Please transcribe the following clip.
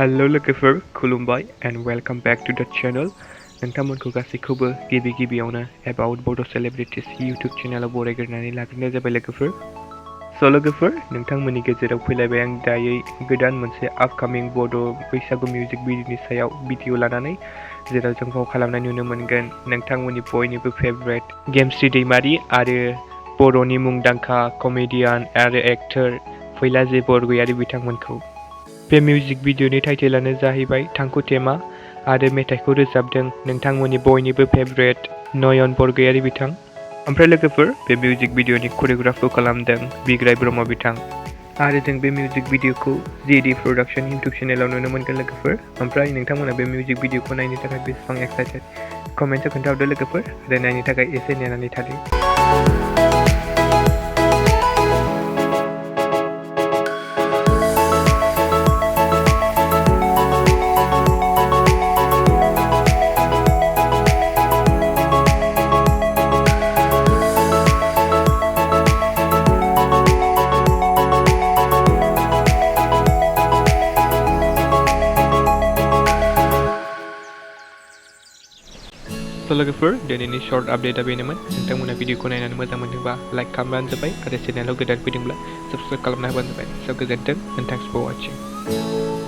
Hello लोगोफोर खुलुमबाय and welcome back to the channel नोंथांमोनखौ गासैखौबो गिबियावनो about Bodo Celebrities YouTube चेनेलाव बरायग्रोनानै लाग्रोनाय जाबाय लोगोफोर लोगोफोर नोंथांमोननि गेजेराव फैलायबाय आं दायै गोदान मोनसे upcoming बड' बैसागु मिउजिक भिडिअनि सायाव भिडिअ लानानै जेराव जों फाव खालामनाय नुनो मोनगोन नोंथांमोननि बयनिबो फेभरेट गेमस्रि दैमारि आरो बर'नि मुंदांखा कमेडियान आरो एक्टर फैला बरगयारि बिथांमोनखौ बे मिउजिक भिडिअनि टाइटेलानो जाहैबाय थांखु तेमा आरो मेथाइखौ रोजाबदों नोंथांमोननि बयनिबो फेभरेट नयन बरगयारि बिथां ओमफ्राय लोगोफोर बे मिउजिक भिडिअनि करिय'ग्राफखौ खालामदों बिग्राय ब्रह्म बिथां आरो जों बे मिउजिक भिडिअखौ जिडि प्रडाक्शन इउटुब चेनेलाव नुनो मोनगोन लोगोफोर ओमफ्राय नोंथांमोना बे मिउजिक भिडिअखौ नायनो थाखाय बेसेबां एक्साइटेड कमेन्टआव खोन्थाहरदो लोगोफोर आरो नायनो थाखाय एसे नेनानै थादो लोगोफोर दिनैनि शर्ट आपडेटआ बेनोमोन नोंथांमोना भिडिअखौ नायनानै मोजां मोनदोंबा लाइक खालामबानो जाबाय आरो चेनेलाव गोदान फैदोंब्ला साबस्क्राइब खालामना होबानो जाबाय गोजोन्थों and thanks for watching